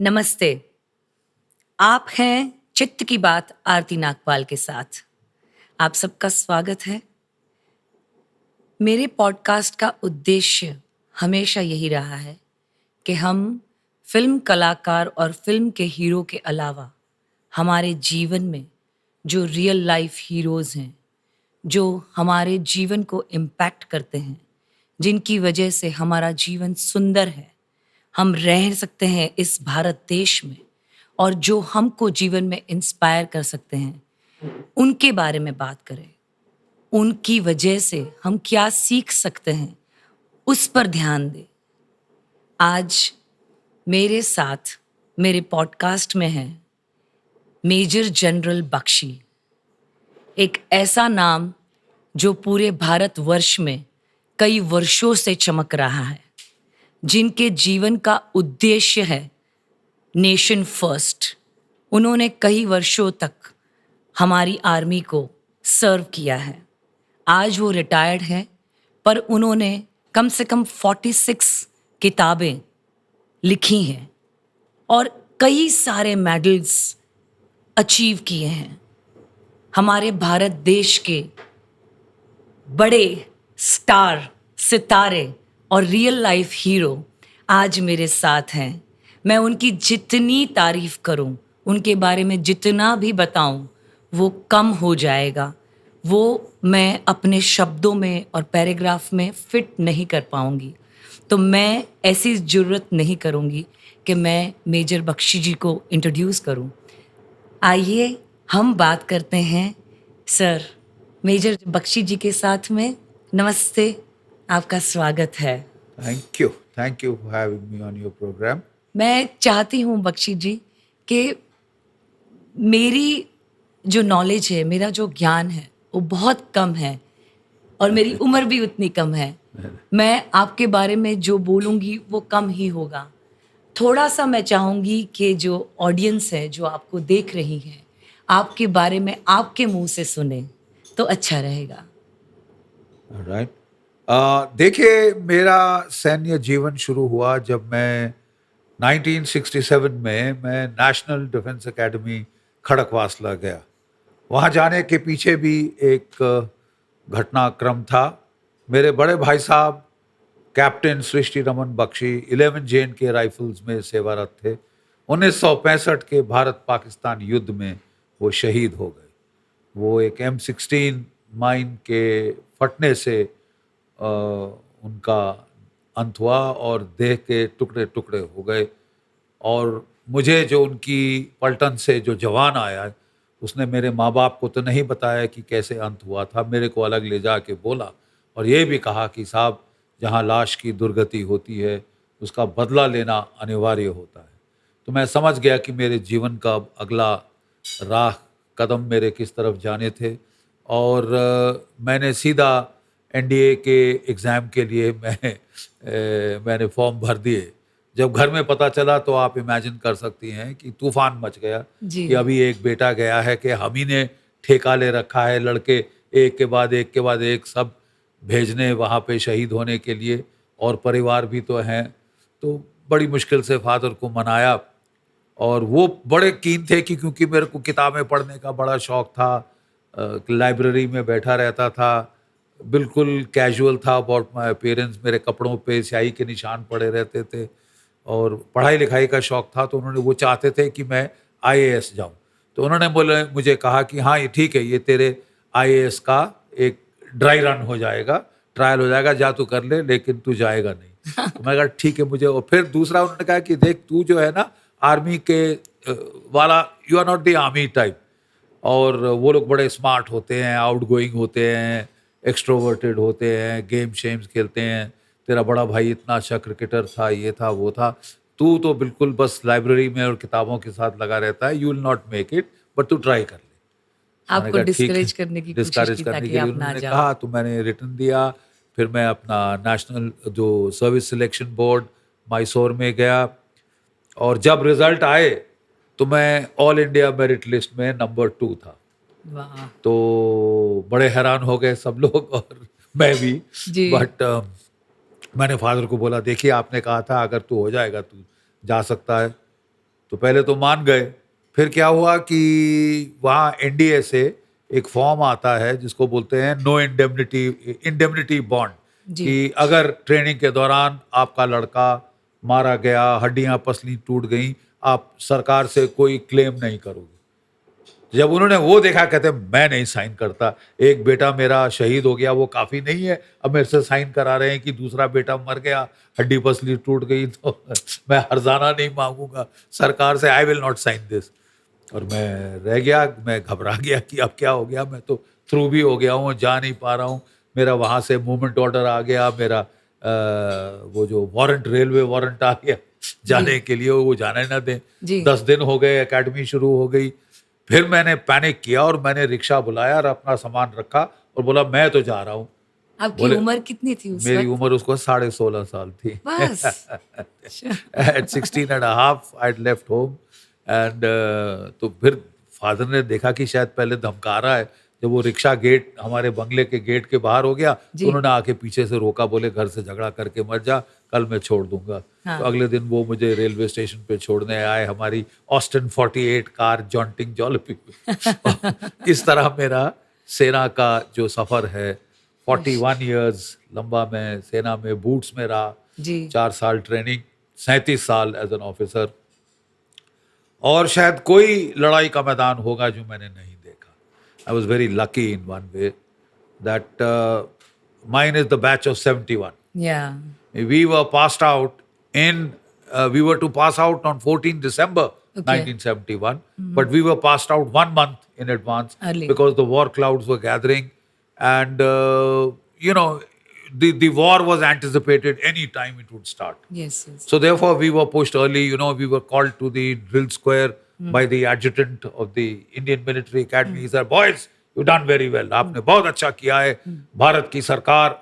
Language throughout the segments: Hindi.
नमस्ते। आप हैं चित्त की बात आरती नागपाल के साथ। आप सबका स्वागत है। मेरे पॉडकास्ट का उद्देश्य हमेशा यही रहा है कि हम फिल्म कलाकार और फिल्म के हीरो के अलावा हमारे जीवन में जो रियल लाइफ हीरोज़ हैं, जो हमारे जीवन को इम्पैक्ट करते हैं, जिनकी वजह से हमारा जीवन सुंदर है, हम रह सकते हैं इस भारत देश में, और जो हमको जीवन में इंस्पायर कर सकते हैं, उनके बारे में बात करें। उनकी वजह से हम क्या सीख सकते हैं, उस पर ध्यान दें। आज मेरे साथ मेरे पॉडकास्ट में है मेजर जनरल बख्शी, एक ऐसा नाम जो पूरे भारतवर्ष में कई वर्षों से चमक रहा है, जिनके जीवन का उद्देश्य है नेशन फर्स्ट। उन्होंने कई वर्षों तक हमारी आर्मी को सर्व किया है। आज वो रिटायर्ड हैं, पर उन्होंने कम से कम 46 किताबें लिखी हैं और कई सारे मेडल्स अचीव किए हैं। हमारे भारत देश के बड़े स्टार, सितारे और रियल लाइफ हीरो आज मेरे साथ हैं। मैं उनकी जितनी तारीफ करूं, उनके बारे में जितना भी बताऊं, वो कम हो जाएगा। वो मैं अपने शब्दों में और पैराग्राफ में फिट नहीं कर पाऊंगी। तो मैं ऐसी ज़रूरत नहीं करूंगी कि मैं मेजर बख्शी जी को इंट्रोड्यूस करूं। आइए हम बात करते हैं सर मेजर बख्शी जी के साथ में। नमस्ते, आपका स्वागत है। Thank you for having me on your programme. मैं चाहती हूँ बख्शी जी कि मेरी जो नॉलेज है, मेरा जो ज्ञान है, वो बहुत कम है और मेरी उम्र भी उतनी कम है। मैं आपके बारे में जो बोलूँगी वो कम ही होगा। थोड़ा सा मैं चाहूँगी कि जो ऑडियंस है, जो आपको देख रही है, आपके बारे में आपके मुंह से सुने तो अच्छा रहेगा। राइट। देखिए, मेरा सैन्य जीवन शुरू हुआ जब मैं 1967 में मैं नेशनल डिफेंस एकेडमी खड़कवासला गया। वहाँ जाने के पीछे भी एक घटनाक्रम था। मेरे बड़े भाई साहब कैप्टन सृष्टि रमन बख्शी 11 जेन के राइफल्स में सेवारत थे। 1965 के भारत पाकिस्तान युद्ध में वो शहीद हो गए। वो एक M16 माइन के फटने से उनका अंत हुआ और देह के टुकड़े टुकड़े हो गए। और मुझे जो उनकी पलटन से जो जवान आया, उसने मेरे माँ बाप को तो नहीं बताया कि कैसे अंत हुआ था। मेरे को अलग ले जा के बोला और ये भी कहा कि साहब, जहाँ लाश की दुर्गति होती है उसका बदला लेना अनिवार्य होता है। तो मैं समझ गया कि मेरे जीवन का अगला राह कदम मेरे किस तरफ जाने थे। और मैंने सीधा NDA के एग्ज़ाम के लिए मैंने फॉर्म भर दिए। जब घर में पता चला तो आप इमेजिन कर सकती हैं कि तूफान मच गया जी। कि अभी एक बेटा गया है, कि हम ही ने ठेका ले रखा है लड़के एक के बाद एक के बाद एक सब भेजने वहाँ पे शहीद होने के लिए, और परिवार भी तो हैं। तो बड़ी मुश्किल से फादर को मनाया। और वो बड़े कीन थे कि क्योंकि मेरे को किताबें पढ़ने का बड़ा शौक़ था, लाइब्रेरी में बैठा रहता था, बिल्कुल कैजुअल था अबाउट माय अपीयरेंस। मेरे कपड़ों पे स्याही के निशान पड़े रहते थे और पढ़ाई लिखाई का शौक़ था। तो उन्होंने, वो चाहते थे कि मैं IAS जाऊं। तो उन्होंने मुझे कहा कि हाँ, ये ठीक है, ये तेरे IAS का एक ड्राई रन हो जाएगा, ट्रायल हो जाएगा, जा तू कर ले, लेकिन तू जाएगा नहीं। तो मैं कहा ठीक है मुझे। और फिर दूसरा उन्होंने कहा कि देख, तू जो है ना आर्मी के वाला, you are not the army type. और वो लोग बड़े स्मार्ट होते हैं, आउटगोइंग होते हैं, एक्सट्रोवर्टेड होते हैं, गेम शेम्स खेलते हैं। तेरा बड़ा भाई इतना अच्छा क्रिकेटर था, ये था वो था, तू तो बिल्कुल बस लाइब्रेरी में और किताबों के साथ लगा रहता है, you will not make it, but तू ट्राई कर ले। मैंने आपको कहा ठीक है। डिस्करेज करने की कोशिश डिस्करेज की करने ताकि के लिए आप ना उन्होंने जाओ। कहा, तो मैंने रिटर्न दिया। फिर मैं अपना नेशनल जो सर्विस सिलेक्शन बोर्ड मैसूर में गया, और जब रिजल्ट आए तो मैं ऑल इंडिया मेरिट लिस्ट में नंबर 2 था। वाह। तो बड़े हैरान हो गए सब लोग और मैं भी। जी। बट मैंने फादर को बोला, देखिए आपने कहा था अगर तू हो जाएगा तू जा सकता है। तो पहले तो मान गए, फिर क्या हुआ कि वहाँ एनडीए से एक फॉर्म आता है जिसको बोलते हैं नो इंडेमनिटी बॉन्ड, जी। कि अगर ट्रेनिंग के दौरान आपका लड़का मारा गया, हड्डियां पसली टूट गई, आप सरकार से कोई क्लेम नहीं करोगे। जब उन्होंने वो देखा, कहते मैं नहीं साइन करता, एक बेटा मेरा शहीद हो गया वो काफी नहीं है, अब मेरे से साइन करा रहे हैं कि दूसरा बेटा मर गया, हड्डी पसली टूट गई, तो मैं हर्जाना नहीं मांगूंगा सरकार से, I will not sign this. और मैं रह गया, मैं घबरा गया कि अब क्या हो गया, मैं तो थ्रू भी हो गया हूँ, जा नहीं पा रहा हूँ, मेरा वहां से मूवमेंट ऑर्डर आ गया, मेरा वो जो वारंट, रेलवे वारंट आ गया जाने के लिए, वो जाने ना दें। जी। 10 दिन हो गए, एकेडमी शुरू हो गई। फिर मैंने पैनिक किया और मैंने रिक्शा बुलाया और अपना सामान रखा और बोला मैं तो जा रहा हूँ। आपकी बोले, उम्र कितनी थी उस मेरी वक्त? उम्र उसको 16.5 साल थी। बस। अच्छा। At 16 and a half, I'd left home and तो फिर फादर ने देखा कि शायद पहले धमका रहा है। जब वो रिक्शा गेट, हमारे बंगले के गेट के बाहर हो गया, तो जी। उन्होंने आके पीछे से रोका, बोले घर से झगड़ा करके मत जा, कल मैं छोड़ दूंगा। हाँ। तो अगले दिन वो मुझे रेलवे स्टेशन पे छोड़ने आए, हमारी ऑस्टन 48 कार जॉन्टिंग जॉलपी। इस तरह मेरा सेना का जो सफर है, 41 इयर्स लंबा, मैं सेना में बूट्स में रहा, जी। 4 साल ट्रेनिंग, 37 साल एज एन ऑफिसर, और शायद कोई लड़ाई का मैदान होगा जो मैंने नहीं देखा। I was very lucky in one way that mine is the batch of 71. Yeah. We were passed out we were to pass out on 14 December Okay. 1971, but we were passed out 1 month in advance Early. because the war clouds were gathering, and the war was anticipated any time it would start. Yes, yes. So therefore we were pushed early. We were called to the drill square by the adjutant of the Indian Military Academy. He said, boys, you've done very well. आपने बहुत अच्छा किया है। भारत की सरकार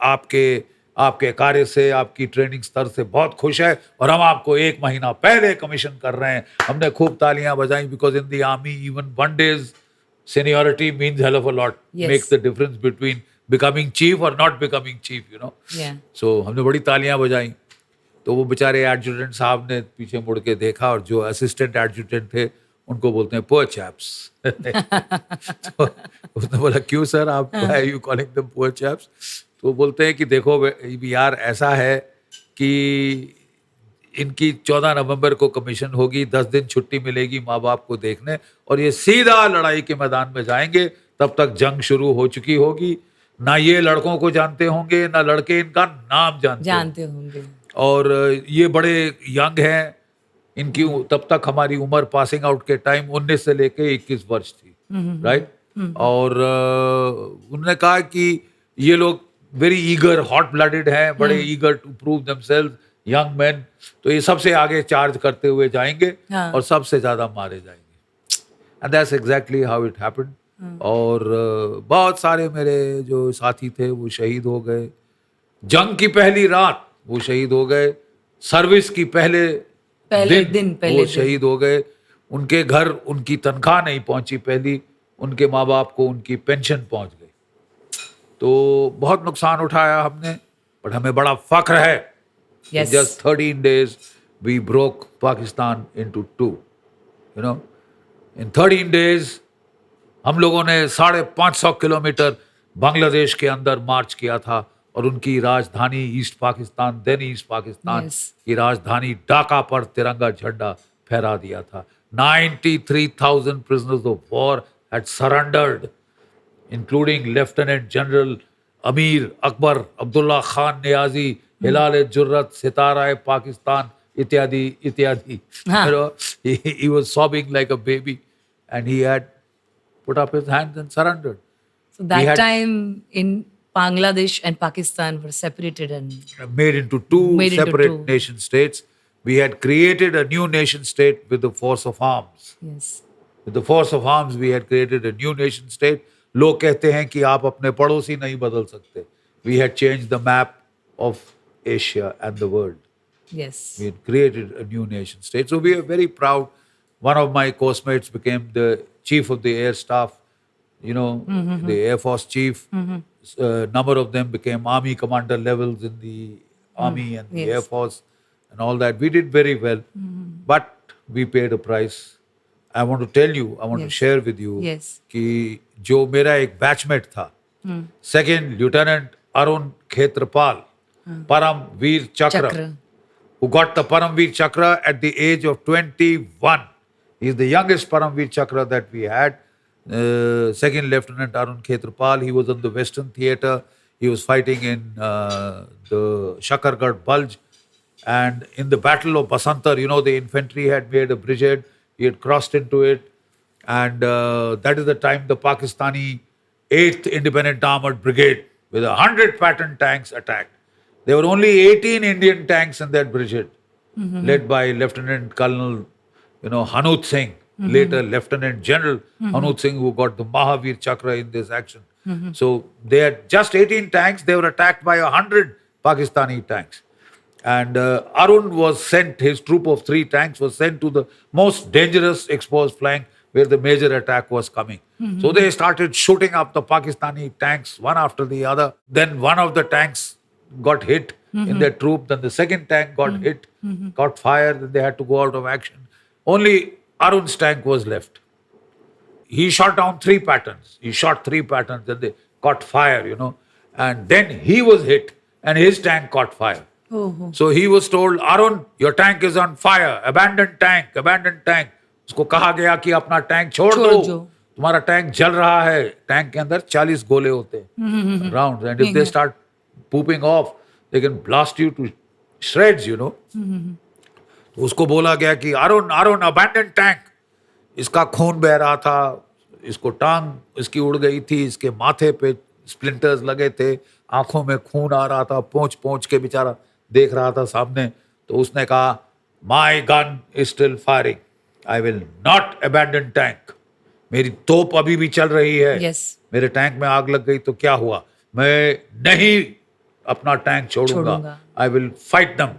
आपके कार्य से, आपकी ट्रेनिंग स्तर से बहुत खुश है, और हम आपको 1 महीना पहले कमीशन कर रहे हैं। हमने खूब तालियां बजाई, because in the army even 1 day's seniority means hell of a lot. Yes. Makes the difference between becoming chief or not becoming chief. Yeah. So हमने बड़ी तालियां बजाई। तो वो बेचारे एडजुटेंट साहब ने पीछे मुड़ के देखा, और जो असिस्टेंट एडजुटेंट थे उनको बोलते हैं पुअर चैप्स। तो उसने बोला क्यों सर, आप why you calling them poor chaps? तो बोलते हैं कि देखो यार, ऐसा है कि इनकी 14 नवंबर को कमीशन होगी, 10 दिन छुट्टी मिलेगी माँ बाप को देखने, और ये सीधा लड़ाई के मैदान में जाएंगे, तब तक जंग शुरू हो चुकी होगी। ना ये लड़कों को जानते होंगे, ना लड़के इनका नाम जानते होंगे। और ये बड़े यंग हैं, इनकी तब तक हमारी उम्र पासिंग आउट के टाइम 19 से लेके 21 वर्ष थी, राइट? और उन्होंने कहा कि ये लोग वेरी ईगर, हॉट ब्लडेड हैं, बड़े eager to prove themselves, young man, तो ये सबसे आगे चार्ज करते हुए जाएंगे और सबसे ज्यादा मारे जाएंगे। And that's exactly how it happened. और बहुत सारे मेरे जो साथी थे वो शहीद हो गए, जंग की पहली रात वो शहीद हो गए, सर्विस की पहले दिन वो शहीद हो गए, उनके घर उनकी तनख्वाह नहीं पहुंची, पहली उनके माँ बाप को उनकी पेंशन पहुंच गई। तो बहुत नुकसान उठाया हमने, बट हमें बड़ा फख्र है। In just 13 days we broke Pakistan into two. In 13 days हम लोगों ने 550 किलोमीटर बांग्लादेश के अंदर मार्च किया था, और उनकी राजधानी East Pakistan, then East Pakistan की राजधानी ढाका पर तिरंगा झंडा फहरा दिया था। 93,000 prisoners of war had surrendered, including Lieutenant General Amir Akbar, Abdullah Khan Niazi, Hilal Jurrat, Sitara Pakistan, ityadi. He was sobbing like a baby, and he had put up his hands and surrendered. So that time in Bangladesh and Pakistan were separated and made into two separate nation states. We had created a new nation state with the force of arms. Yes. With the force of arms, we had created a new nation state. लोग कहते हैं कि आप अपने पड़ोसी नहीं बदल सकते. We had changed the map of Asia and the world. Yes. We had created a new nation state. So we are very proud. One of my course-mates became the chief of the air staff, the Air Force chief. Number of them became army commander levels in the army and the Air Force and all that. We did very well. But we paid a price. I want to tell you, I want to Yes. share with you Yes. कि जो मेरा एक बैचमेट था, सेकंड लिeutenant अरुण खेत्रपाल, परम वीर चक्र, चक्र। who got the Paramveer Chakra at the age of 21. He is the youngest Paramveer Chakra that we had. Second Lieutenant Arun Khetrapal, he was on the Western Theatre. He was fighting in the Shakargarh Bulge. And in the Battle of Basantar, you know, the infantry had made a brigade. He had crossed into it. And that is the time the Pakistani 8th Independent Armored Brigade with 100 Patton tanks attacked. There were only 18 Indian tanks in that brigade, led by Lieutenant Colonel, Hanut Singh, later Lieutenant General Hanut Singh, who got the Mahavir Chakra in this action. So they had just 18 tanks. They were attacked by 100 Pakistani tanks. And Arun was sent, his troop of 3 tanks was sent to the most dangerous exposed flank where the major attack was coming. So they started shooting up the Pakistani tanks one after the other. Then one of the tanks got hit in their troop. Then the second tank got hit, got fired, and they had to go out of action. Only Arun's tank was left. He shot down 3 patterns. He shot 3 patterns and they caught fire, And then he was hit and his tank caught fire. Oh. So he was told, Arun, your tank is on fire. Abandon tank, abandon tank. उसको कहा गया कि अपना टैंक छोड़ दो, तुम्हारा टैंक जल रहा है. टैंक के अंदर 40 गोले होते हैं, rounds, and if they start pooping off, they can blast you to shreds, तो उसको बोला गया कि अरुण abandon tank. इसका खून बह रहा था, इसको टांग इसकी उड़ गई थी, इसके माथे पे स्प्लिंटर्स लगे थे, आंखों में खून आ रहा था, पोंछ के बेचारा देख रहा था सामने. तो उसने कहा, my gun is still firing. I will not abandon tank. मेरी तोप अभी भी चल रही है. Yes. मेरे टैंक में आग लग गई तो क्या हुआ, मैं नहीं अपना टैंक छोड़ूंगा. I will fight them,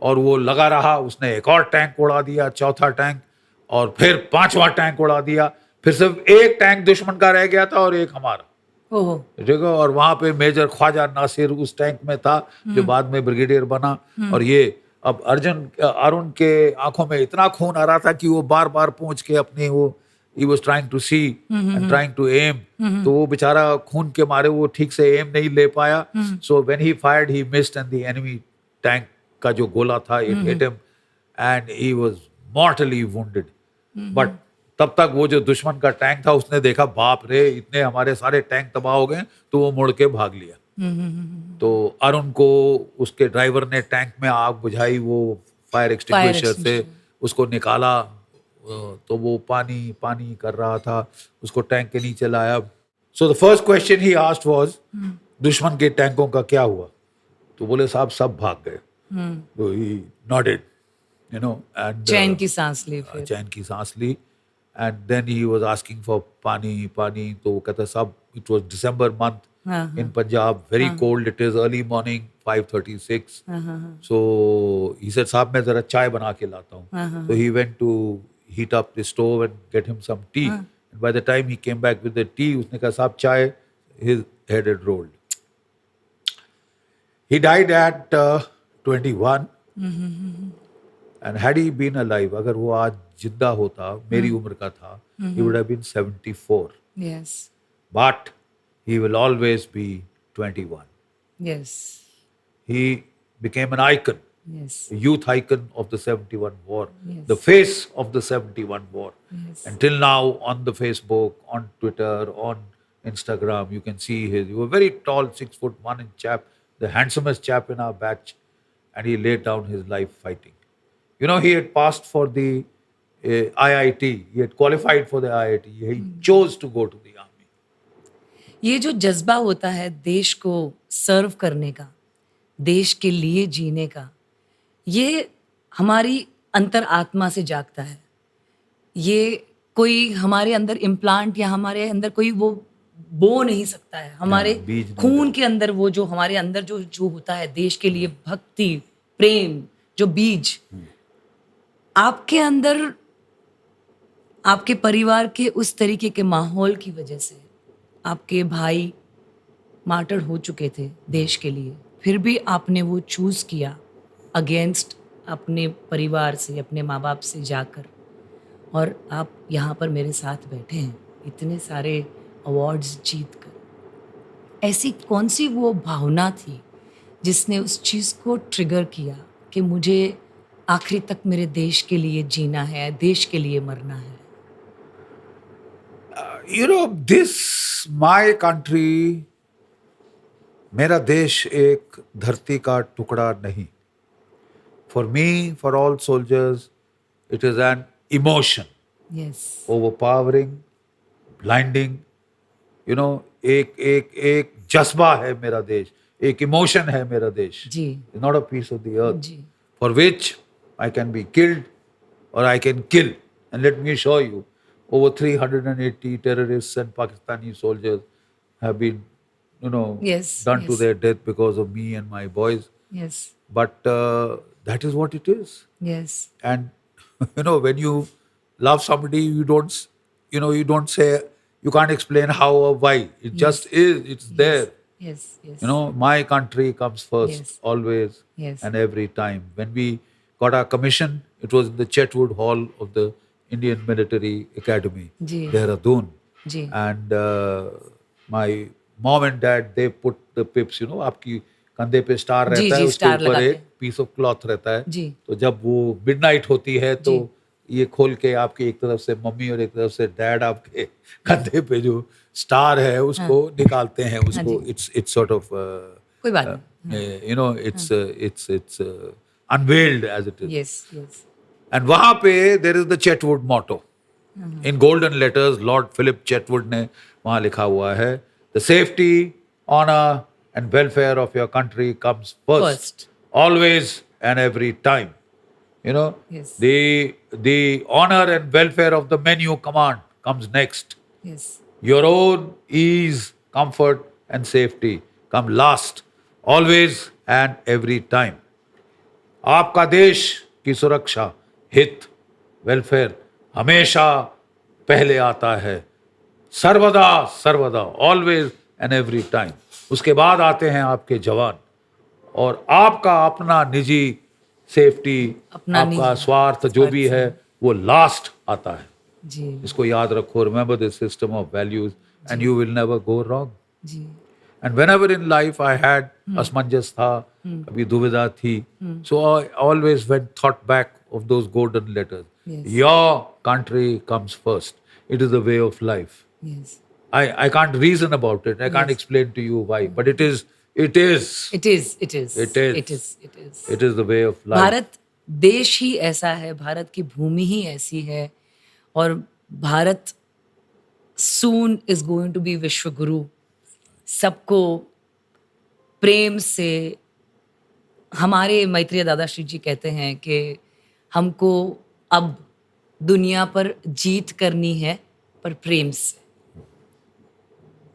और वो लगा रहा. उसने एक और टैंक उड़ा दिया, चौथा टैंक, और फिर 5वां टैंक उड़ा दिया. फिर सिर्फ एक टैंक दुश्मन का रह गया था और एक हमारा. देखो, और वहां पे मेजर ख्वाजा नासिर उस टैंक में था जो बाद में ब्रिगेडियर बना. और ये अब अरुण के आंखों में इतना खून आ रहा था कि वो बार बार पहुंच के अपने he was trying to see and trying to aim. तो वो बेचारा खून के मारे वो ठीक से एम नहीं ले पाया. So when he fired, he missed and the enemy tank का जो गोला था, it hit him and he was mortally wounded. But तब तक वो जो दुश्मन का टैंक था उसने देखा, बाप रे, इतने हमारे सारे टैंक तबाह हो गए, तो वो मुड़ के भाग लिया. तो अरुण को उसके ड्राइवर ने टैंक में आग बुझाई, वो फायर एक्सटिंग्विशर से उसको निकाला. तो वो पानी कर रहा था, उसको टैंक के नीचे लाया. So the first question he asked was, दुश्मन के टैंकों का क्या हुआ? तो बोले, साहब सब भाग गए. तो ही नॉडेड, एंड चैन की सांस ली. And then he was asking for pani. तो वो कहता, साहब, it was December month in Punjab, very cold. It is early morning, 5:36. So he said, साहब, मैं जरा चाय बना के लाता हूँ. So he went to heat up the stove and get him some tea. And by the time he came back with the tea, उसने कहा, साहब, चाय. His head had rolled. He died at 21. And had he been alive, अगर वो आज जिंदा होता, मेरी उम्र का था, he would have been 74. Yes. But he will always be 21. Yes. He became an icon, Yes. a youth icon of the 71 war, Yes. the face of the 71 war. Yes. Until now, on the Facebook, on Twitter, on Instagram, you can see he was a very tall, 6'1" chap, the handsomest chap in our batch, and he laid down his life fighting. He had passed for the IIT. He had qualified for the IIT. He chose to go to the army. ये जो जज्बा होता है देश को सर्व करने का, देश के लिए जीने का, ये हमारी अंतर आत्मा से जागता है. ये कोई हमारे अंदर इम्प्लांट या हमारे अंदर कोई वो बो नहीं सकता है. हमारे खून के अंदर वो जो हमारे अंदर जो होता है देश के लिए भक्ति, प्रेम, जो बीज आपके अंदर, आपके परिवार के उस तरीके के माहौल की वजह से, आपके भाई मार्टर हो चुके थे देश के लिए, फिर भी आपने वो चूज किया अगेंस्ट अपने परिवार से, अपने माँ बाप से जाकर, और आप यहाँ पर मेरे साथ बैठे हैं इतने सारे अवार्ड्स जीत कर। ऐसी कौन सी वो भावना थी जिसने उस चीज़ को ट्रिगर किया कि मुझे आखिरी तक मेरे देश के लिए जीना है, देश के लिए मरना है? दिस माय कंट्री, मेरा देश एक धरती का टुकड़ा नहीं. For me, for all soldiers, it is an emotion, yes overpowering, blinding. एक एक एक जज्बा है मेरा देश, एक इमोशन है मेरा देश. जी not a piece of the earth जी for which I can be killed or I can kill. And let me assure you, over 380 terrorists and Pakistani soldiers have been, Yes, done to yes. their death because of me and my boys. yes But that is what it is. yes And when you love somebody, you don't say, you can't explain how or why. It just is. It's there. yes yes My country comes first, Yes. always Yes. and every time. When we got our commission, it was in the Chetwood Hall of the Indian Military Academy, जी Dehradun. जी And my mom and dad, they put the pips, आपकी कंधे पे स्टार जी, रहता है, जी, उसके स्टार ऊपर लगाते एक हैं। पीस ऑफ क्लॉथ रहता है. जी तो जब वो मिडनाइट होती है तो जी। ये खोल के आपकी एक तरफ से मम्मी और एक तरफ से डैड आपके कंधे पे जो स्टार है उसको निकालते हैं. उसको जी। इट्स सॉर्ट ऑफ कोई बात नहीं। it's unveiled as it is. Yes yes And वहां पे there is the Chetwood motto in golden letters. Lord Philip Chetwood ने वहां लिखा हुआ है, the safety, honor and welfare of your country comes first, always and every time. Yes. The honor and welfare of the men you command comes next. Yes Your own ease, comfort and safety come last, always and every time. आपका देश की सुरक्षा, हित, वेलफेयर हमेशा पहले आता है, सर्वदा सर्वदा, ऑलवेज एंड एवरी टाइम. उसके बाद आते हैं आपके जवान, और आपका अपना निजी सेफ्टी, अपना आपका निजी स्वार्थ जो भी है वो लास्ट आता है. जी इसको याद रखो. Remember this system of values and you will never go wrong. जी And whenever in life I had असमंजस था, कभी दुविधा थी, so I always went thought back of those golden letters. Yes. Your country comes first. It is the way of life. Yes I can't reason about it. I can't Yes. explain to you why, but it is. It is It is. It is it is It is the way of life. Bharat देश ही ऐसा है, भारत की भूमि ही ऐसी है, और भारत सून इज गोइंग टू बी विश्व गुरु. सबको प्रेम से, हमारे मैत्रेय दादाश्री जी कहते हैं कि हमको अब दुनिया पर जीत करनी है, पर प्रेम से.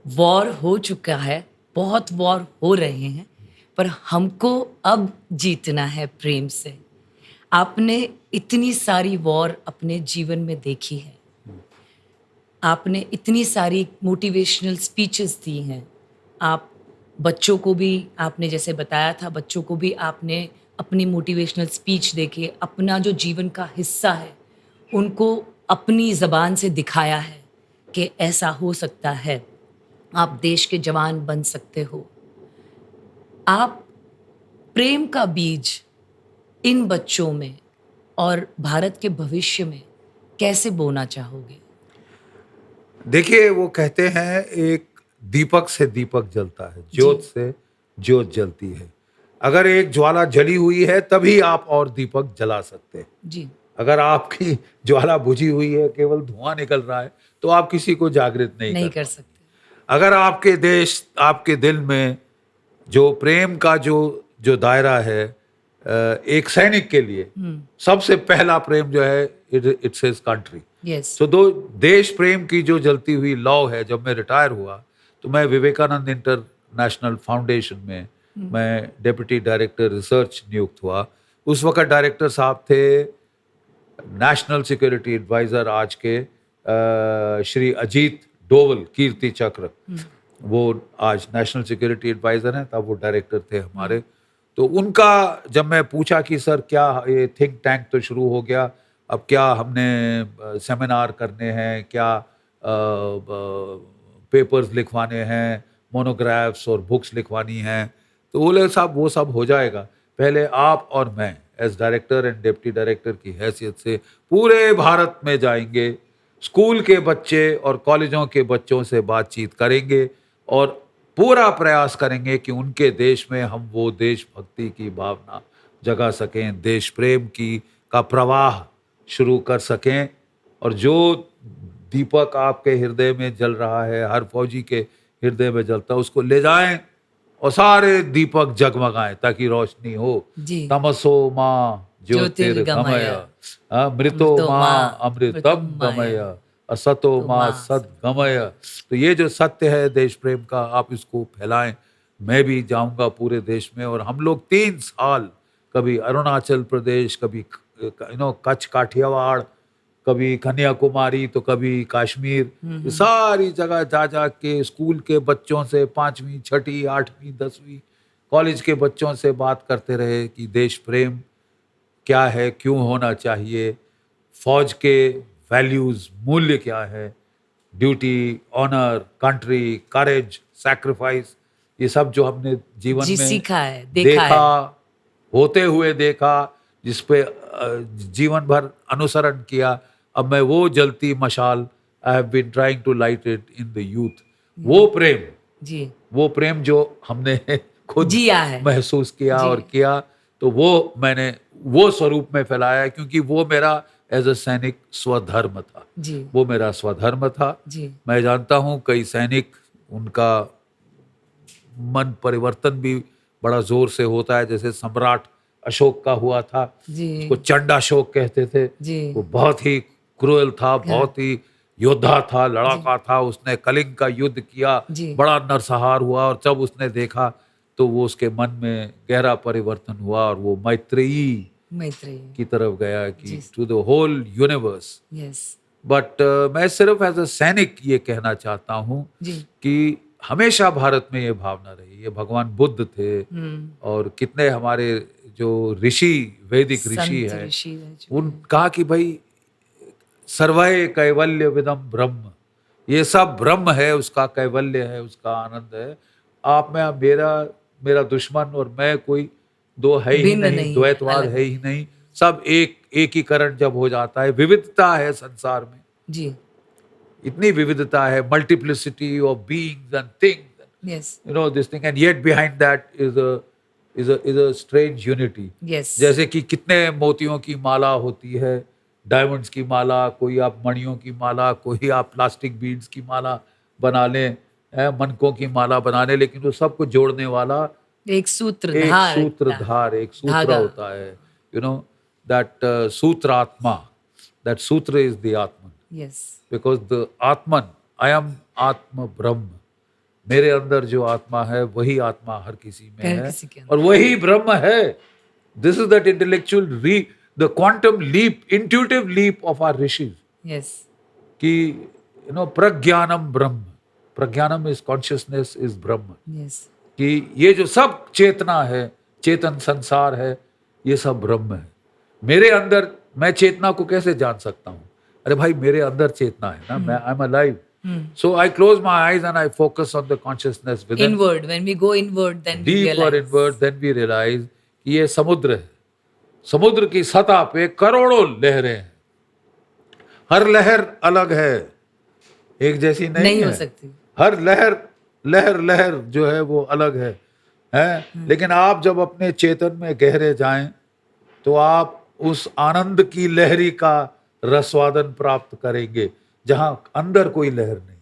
वॉर हो चुका है, बहुत वॉर हो रहे हैं, पर हमको अब जीतना है प्रेम से. आपने इतनी सारी वॉर अपने जीवन में देखी है, आपने इतनी सारी मोटिवेशनल स्पीचेस दी हैं, आप बच्चों को भी, आपने जैसे बताया था, बच्चों को भी आपने अपनी मोटिवेशनल स्पीच देके अपना जो जीवन का हिस्सा है उनको अपनी ज़बान से दिखाया है कि ऐसा हो सकता है, आप देश के जवान बन सकते हो. आप प्रेम का बीज इन बच्चों में और भारत के भविष्य में कैसे बोना चाहोगे? देखिए, वो कहते हैं एक दीपक से दीपक जलता है, ज्योत से ज्योत जलती है. अगर एक ज्वाला जली हुई है तभी आप और दीपक जला सकते हैं. जी अगर आपकी ज्वाला बुझी हुई है, केवल धुआं निकल रहा है, तो आप किसी को जागृत नहीं कर सकते. अगर आपके देश, आपके दिल में जो प्रेम का जो दायरा है, एक सैनिक के लिए सबसे पहला प्रेम जो है, it's his country. Yes so दो देश प्रेम की जो जलती हुई लौ है. जब मैं रिटायर हुआ तो मैं विवेकानंद इंटरनेशनल फाउंडेशन में मैं डेप्यूटी डायरेक्टर रिसर्च नियुक्त हुआ. उस वक्त डायरेक्टर साहब थे नेशनल सिक्योरिटी एडवाइजर आज के श्री अजीत डोवल, कीर्ति चक्र. वो आज नेशनल सिक्योरिटी एडवाइजर हैं, तब वो डायरेक्टर थे हमारे. तो उनका जब मैं पूछा कि सर क्या ये थिंक टैंक तो शुरू हो गया, अब क्या हमने सेमिनार करने हैं, क्या पेपर्स लिखवाने हैं, मोनोग्राफ्स और बुक्स लिखवानी हैं, तो बोले साहब वो सब हो जाएगा, पहले आप और मैं as director and deputy director की हैसियत से पूरे भारत में जाएंगे, स्कूल के बच्चे और कॉलेजों के बच्चों से बातचीत करेंगे और पूरा प्रयास करेंगे कि उनके देश में हम वो देशभक्ति की भावना जगा सकें, देश प्रेम की का प्रवाह शुरू कर सकें, और जो दीपक आपके हृदय में जल रहा है, हर फौजी के हृदय में जलता है, उसको ले जाएं और सारे दीपक जगमगाएं ताकि रोशनी हो। जी। तमसो माँ ज्योतिर्गमय, मृतो माँ अमृतम गमय, असतो माँ सद्गमय। तो ये जो सत्य है देश प्रेम का, आप इसको फैलाएं। मैं भी जाऊंगा पूरे देश में, और हम लोग 3 साल, कभी अरुणाचल प्रदेश, कभी कच्छ काठियावाड़, कभी कन्याकुमारी, तो कभी कश्मीर, ये सारी जगह जा जा के स्कूल के बच्चों से, 5वीं 6ठी 8वीं 10वीं कॉलेज के बच्चों से बात करते रहे कि देश प्रेम क्या है, क्यों होना चाहिए, फौज के वैल्यूज, मूल्य क्या है, ड्यूटी, ऑनर, कंट्री, करेज, सैक्रिफाइस, ये सब जो हमने जीवन जी में सीखा है, देखा, होते हुए देखा, जिस पे जीवन भर अनुसरण किया, अब मैं वो जलती मशाल, I have been trying to light it in the youth. वो प्रेम, जी, वो प्रेम जो हमने खुद जिया है, महसूस किया जी। और किया, तो वो मैंने वो स्वरूप में फैलाया, क्योंकि वो मेरा एज अ सैनिक स्वधर्म था, जी, वो मेरा स्वधर्म था। जी। मैं जानता हूँ कई सैनिक, उनका मन परिवर्तन भी बड़ा जोर से होता है, जैसे सम्राट अशोक का हुआ था, जी, उसको चंडाशोक कहते थे, जी। वो बहुत ही क्रूएल था, बहुत ही योद्धा था, लड़ाका था, उसने कलिंग का युद्ध किया, जी। बड़ा नरसंहार हुआ, और जब उसने देखा तो वो उसके मन में गहरा परिवर्तन हुआ, और वो मैत्रेयी की तरफ गया कि to the whole universe. Yes. But मैं सिर्फ एज अ सैनिक ये कहना चाहता हूँ कि हमेशा भारत में ये भावना रही। ये भगवान बुद्ध थे, और कितने हमारे जो ऋषि, वैदिक ऋषि हैं, उन कहा कि भाई सर्वय कैवल्य विदम ब्रह्म, ये सब ब्रह्म है, उसका कैवल्य है, उसका आनंद है। आप में मेरा दुश्मन और मैं कोई दो है ही नहीं, द्वैतवाद है ही नहीं, सब एकीकरण जब हो जाता है, विविधता है संसार में जी, इतनी विविधता है, multiplicity of beings and things, you know this thing, and yet behind that is a strange unity. जैसे कि कितने मोतियों की माला होती है, डायमंड्स की माला, कोई आप मणियों की माला, कोई आप प्लास्टिक बीड्स की माला बना लें, मनकों की माला बना लें, लेकिन वो सबको जोड़ने वाला एक सूत्रधार, एक सूत्र होता है, यू नो दैट सूत्रात्मा, दैट सूत्र is the Atman, because the Atman, I am आत्म ब्रह्म, मेरे अंदर जो आत्मा है वही आत्मा हर किसी में है, और वही ब्रह्म है। This is that intellectual the quantum leap, intuitive leap of our rishis, कि you no प्रज्ञानम Brahma, प्रज्ञानम is consciousness is ब्रह्म, कि ये जो सब चेतना है, चेतन संसार है, ये सब ब्रह्म है। मेरे अंदर, मैं चेतना को कैसे जान सकता हूँ? अरे भाई मेरे अंदर चेतना है ना, मैं I am alive. So I close my eyes and I focus on the consciousness within. Inward, when we go inward, then we deeper realize. Inward, then we realize कि ये समुद्र है, समुद्र की सतह पे करोड़ों लहरें हैं, हर लहर अलग है, एक जैसी नहीं हो है, सकती। हर लहर जो है वो अलग है? लेकिन आप जब अपने चेतन में गहरे जाएं तो आप उस आनंद की लहरी का रसवादन प्राप्त करेंगे, जहां अंदर कोई लहर नहीं।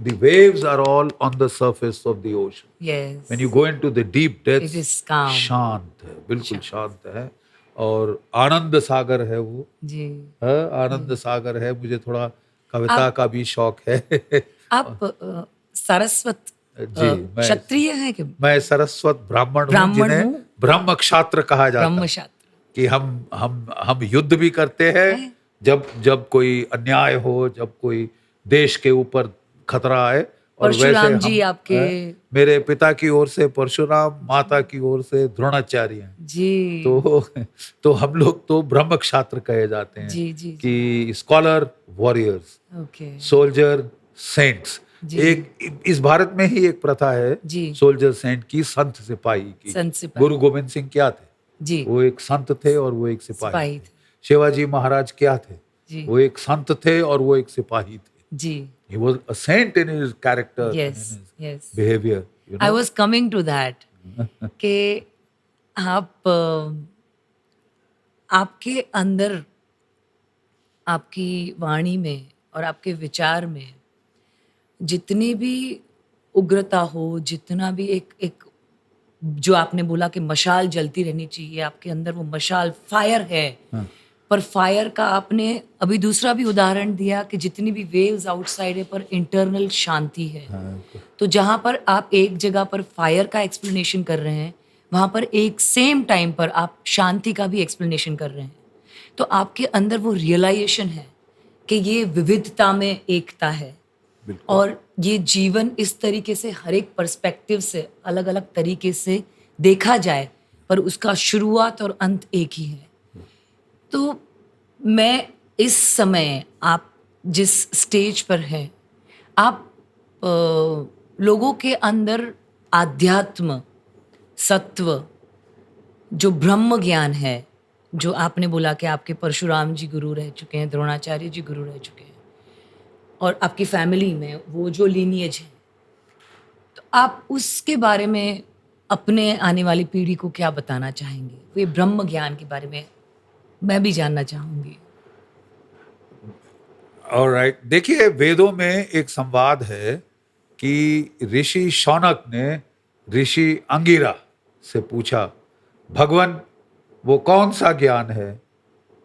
The waves are all on the surface of the ocean. Yes. When you go into the deep depths, it is calm. शांत है, बिल्कुल शांत है, और आनंद सागर है वो जी, है आनंद सागर है। मुझे थोड़ा कविता का भी शौक है। आप सारस्वत जी, क्षत्रिय हैं कि? मैं सरस्वत ब्राह्मण हूँ, जिन्हें ब्रह्म क्षात्र कहा जाता है, कि हम युद्ध भी करते हैं जब कोई अन्याय हो, जब कोई देश के ऊपर खतरा आए, और वैसे परशुराम जी हम आपके मेरे पिता की ओर से परशुराम, माता की ओर से द्रोणाचार्य हैं। जी तो हम लोग तो ब्रह्म क्षात्र कहे जाते हैं जी जी जी कि scholar, warriors, okay soldier, saints. जी एक इस भारत में ही एक प्रथा है जी सोल्जर सेंट की, संत सिपाही की। संत सिपाही गुरु गोविंद सिंह क्या थे? जी वो एक संत थे और वो एक सिपाही सिपाही थे। थे शिवाजी महाराज क्या थे? जी वो एक संत थे और वो एक सिपाही थे। जी He was a saint in his character and in yes his yes behavior, you I know. Was coming to that कि आप आपके अंदर, आपकी वाणी में और आपके विचार में जितनी भी उग्रता हो, जितना भी एक एक जो आपने बोला कि मशाल जलती रहनी चाहिए, आपके अंदर वो मशाल फायर है। हाँ, पर फायर का आपने अभी दूसरा भी उदाहरण दिया कि जितनी भी वेव्स आउटसाइड है पर इंटरनल शांति है। हाँ, तो जहाँ पर आप एक जगह पर फायर का एक्सप्लेनेशन कर रहे हैं, वहाँ पर एक सेम टाइम पर आप शांति का भी एक्सप्लेनेशन कर रहे हैं। तो आपके अंदर वो रियलाइजेशन है कि ये विविधता में एकता है बिल्कुल। और ये जीवन इस तरीके से हर एक पर्सपेक्टिव से अलग अलग तरीके से देखा जाए पर उसका शुरुआत और अंत एक ही है। तो मैं इस समय आप जिस स्टेज पर हैं, आप लोगों के अंदर आध्यात्म, सत्व, जो ब्रह्म ज्ञान है, जो आपने बोला कि आपके परशुराम जी गुरु रह चुके हैं, द्रोणाचार्य जी गुरु रह चुके हैं और आपकी फैमिली में वो जो लीनिएज है, तो आप उसके बारे में अपने आने वाली पीढ़ी को क्या बताना चाहेंगे? ये ब्रह्म ज्ञान के बारे में मैं भी जानना चाहूंगी। ऑलराइट, देखिए वेदों में एक संवाद है कि ऋषि शौनक ने ऋषि अंगिरा से पूछा, भगवान वो कौन सा ज्ञान है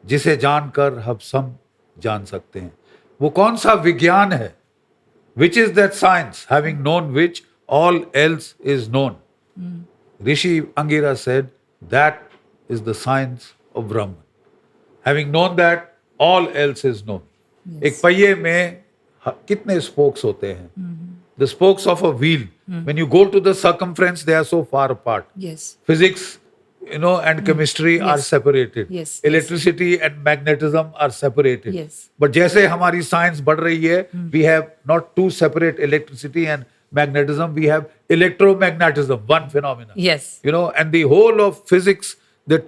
जिसे जानकर हम सब जान सकते हैं? वो कौन सा विज्ञान है? Which is that science, having known which all else is known? Rishi Angira said, that is the science of Brahman. Having known that, all else is known. एक पहिए में कितने spokes होते हैं? The spokes of a wheel. When you go to the circumference, they are so far apart. Yes. Physics, and chemistry are Yes. separated. Yes, yes. Electricity and magnetism are separated. Yes. But जैसे हमारी science बढ़ रही है, we have not two separate electricity and magnetism, we have electromagnetism, one phenomenon. Yes. And the whole of physics, the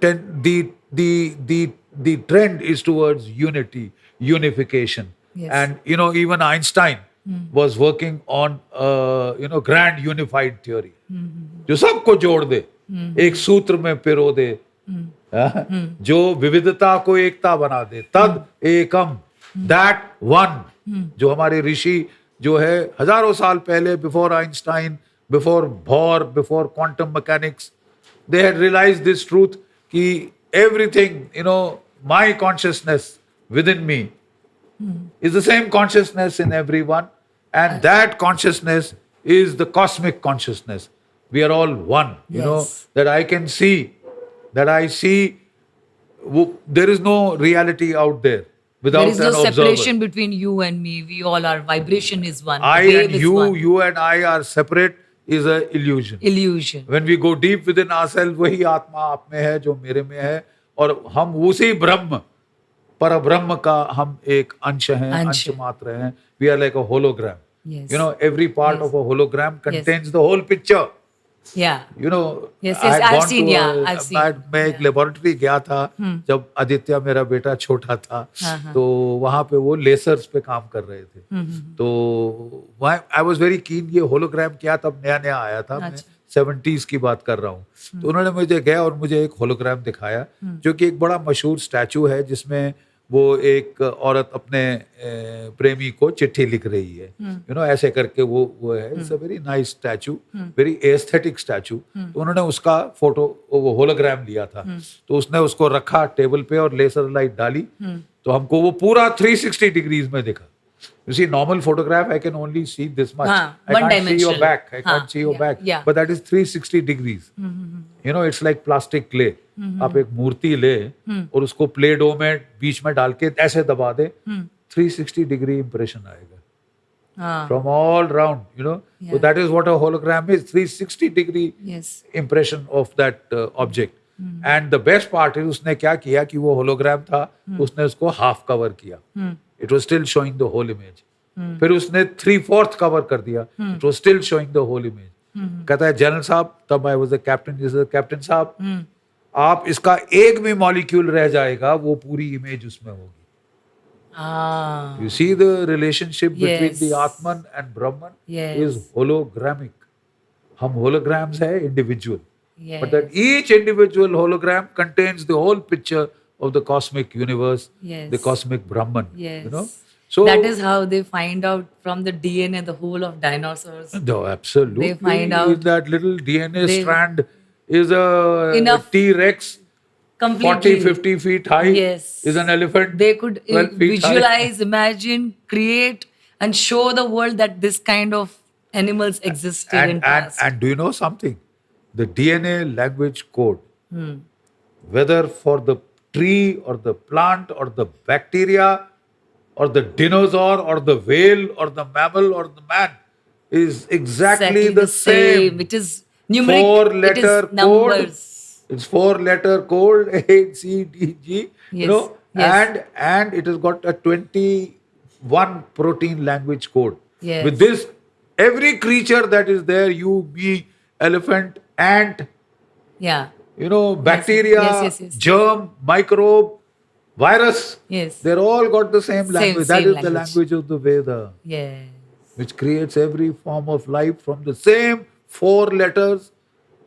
trend is towards unity, unification. Yes. And even Einstein was working on grand unified theory, जो सबको जोड़ दे, एक सूत्र में पिरो दे, जो विविधता को एकता बना दे, तद एकम, दैट वन, जो हमारे ऋषि जो है हजारों साल पहले, before Einstein, before bore, before quantum mechanics, they had realized this truth कि everything, my consciousness within me is the same consciousness in everyone, and that consciousness is the cosmic consciousness. We are all one, Yes. that I can see, that I see, there is no reality out there without There is no an observer. separation between you and me. We all are. Vibration is one. I Wave and is you, one. you and I are separate is an illusion. Illusion. When we go deep within ourselves, वही आत्मा आप में है जो मेरे में है, और हम उसी ब्रह्म, पर ब्रह्म का हम एक अंश हैं, अंश मात्र हैं. We are like a hologram. Yes. Every part Yes. of a hologram contains the whole picture. Yeah. Yes, yes, I've seen, I've seen. मैं एक लेबोरेटरी गया था जब आदित्य मेरा बेटा छोटा था, तो वहां पे वो लेसर्स पे काम कर रहे थे, तो आई वाज वेरी कीन, ये होलोग्राम क्या, तब नया नया आया था, मैं 70s की बात कर रहा हूँ. तो उन्होंने मुझे गया और मुझे एक होलोग्राम दिखाया जो कि एक बड़ा मशहूर स्टैचू है, जिसमें वो एक औरत अपने प्रेमी को चिट्ठी लिख रही है, ऐसे करके वो है. It's a very nice statue, very aesthetic statue. तो उन्होंने उसका फोटो, वो होलोग्राम लिया था, तो उसने उसको रखा टेबल पे और लेजर लाइट डाली, तो हमको वो पूरा 360 डिग्रीज में दिखा. You see, normal photograph, I can only see this much. I can't see your back. I can't see your back. Yeah. But that is 360 degrees. It's like plastic clay. आप एक मूर्ति ले और उसको प्ले डो में बीच में डाल के ऐसे दबा दे, 360 डिग्री इंप्रेशन आएगा. from all round, you know. So that is what a hologram is, 360-degree Yes. impression of that object. And the best part is उसने क्या किया कि वो hologram था, उसने उसको half cover किया. It was still showing the whole image. फिर उसने 3/4 cover कर दिया. It was still showing the whole image. कहता है जनरल साहब, तब I was a captain, captain साहब, आप इसका एक भी मॉलिक्यूल रह जाएगा, वो पूरी इमेज उसमें होगी. You see the relationship between the Atman and Brahman is hologramic. हम holograms है individual. But that each individual hologram contains the whole picture of the cosmic universe, the cosmic Brahman. You know? So that is how they find out from the DNA the whole of dinosaurs. No, absolutely. They find out that little DNA strand is a enough T-Rex. Completely. 40-50 feet high is an elephant. They could 12 feet visualize, imagine, create, and show the world that this kind of animals existed in past. And do you know something? The DNA language code, whether for the tree or the plant or the bacteria or the dinosaur or the whale or the mammal or the man, is exactly the same. It is numeric. 4-letter code. It's 4-letter code, A, C, D, G, you know, and it has got a 21 protein language code. With this, every creature that is there, you, me, elephant, ant, you know, bacteria, germ, microbe, virus, they're all got the same language. That is the language of the Veda. Which creates every form of life from the same 4 letters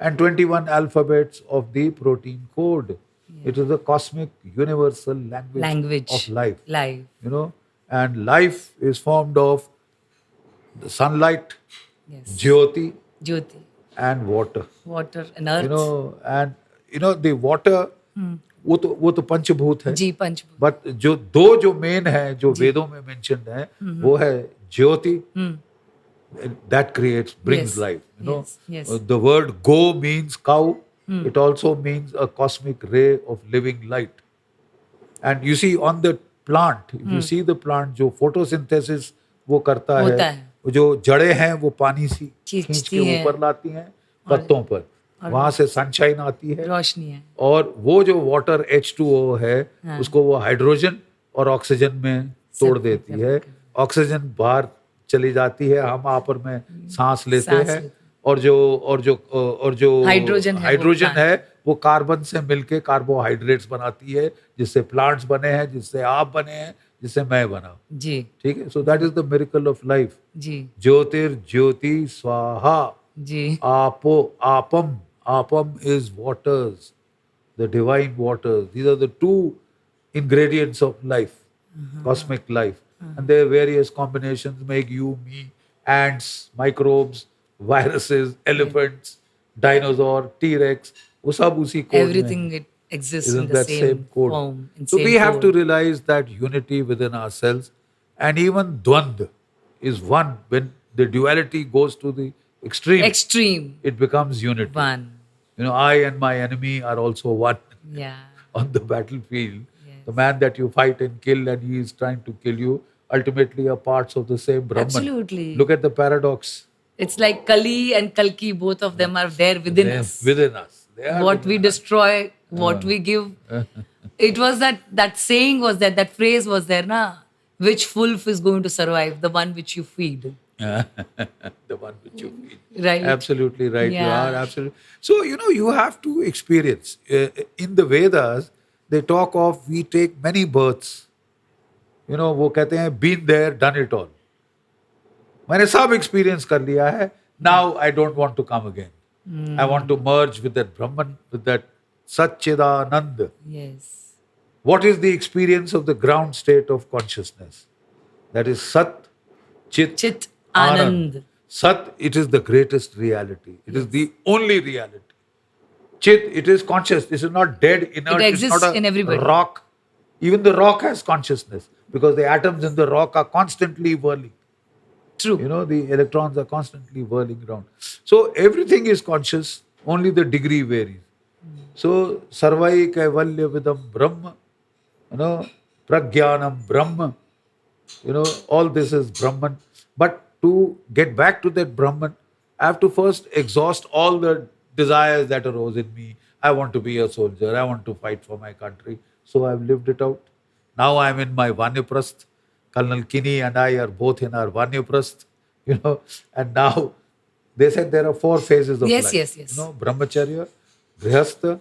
and 21 alphabets of the protein code. It is the cosmic universal language of life. You know, and life is formed of the sunlight, Jyoti, and water. Water and earth. You know, and you know the water, वो तो पंचभूत है. जी, पंचभूत. But जो main है, जो वेदों में mentioned है, वो है ज्योति. That brings life. You know, the word go means cow. It also means a cosmic ray of living light. And you see on the plant, if you see the plant, जो photosynthesis वो करता है, जो जड़ें हैं वो पानी सी खींच के ऊपर लाती हैं पत्तों पर, वहां से सनशाइन आती है, रोशनी है, और वो जो वाटर H2O है, उसको वो हाइड्रोजन और ऑक्सीजन में तोड़ देती है. ऑक्सीजन बाहर चली जाती है, हम आपस में सांस लेते हैं, और जो हाइड्रोजन है वो कार्बन से मिलके कार्बोहाइड्रेट्स बनाती है, जिससे प्लांट्स बने हैं, जिससे आप बने हैं, जिससे मैं बना. जी, ठीक है. So that is the miracle of life. जी, ज्योतिर्ज्योति स्वाहा. जी, आपम is waters, the divine waters. These are the 2 ingredients of life, cosmic life. And their various combinations make you, me, ants, microbes, viruses, elephants, dinosaur, T-Rex. वो सब उसी code everything it exists in the same code. Form. So we have to realize that unity within ourselves, and even Dvand is one. When the duality goes to the extreme, it becomes unity. One. You know, I and my enemy are also one. On the battlefield. The man that you fight and kill, and he is trying to kill you, ultimately are parts of the same Brahman. Absolutely. Look at the paradox. It's like Kali and Kalki, both of them are there within us. Within us. What we destroy, what we give. It was that saying was there, that phrase was there, na? Which wolf is going to survive? The one which you feed. The one which you feed. Right. Absolutely right. You are absolutely. So, you know, you have to experience. In the Vedas, they talk of we take many births. You know, वो कहते हैं been there, done it all. मैंने सब experience कर लिया है. Now I don't want to come again. I want to merge with that Brahman, with that Satchidanand. Yes. What is the experience of the ground state of consciousness? That is Sat, Chit, Anand. Sat, it is the greatest reality. It is the only reality. Chit, it is conscious. This is not dead, inert. It exists it's not in everybody. Rock. Even the rock has consciousness because the atoms in the rock are constantly whirling. True. You know, the electrons are constantly whirling around. So everything is conscious, only the degree varies. So, Sarvai Kaivalya Vidam Brahma, you know, Pragyanam Brahma, you know, all this is Brahman. But to get back to that Brahman, I have to first exhaust all the desires that arose in me. I want to be a soldier. I want to fight for my country. So I've lived it out. Now I'm in my Vanyaprasth. Colonel Kinney and I are both in our Vanyaprasth, and now they said there are 4 phases of Yes, life. yes, yes. Brahmacharya, Grihastha,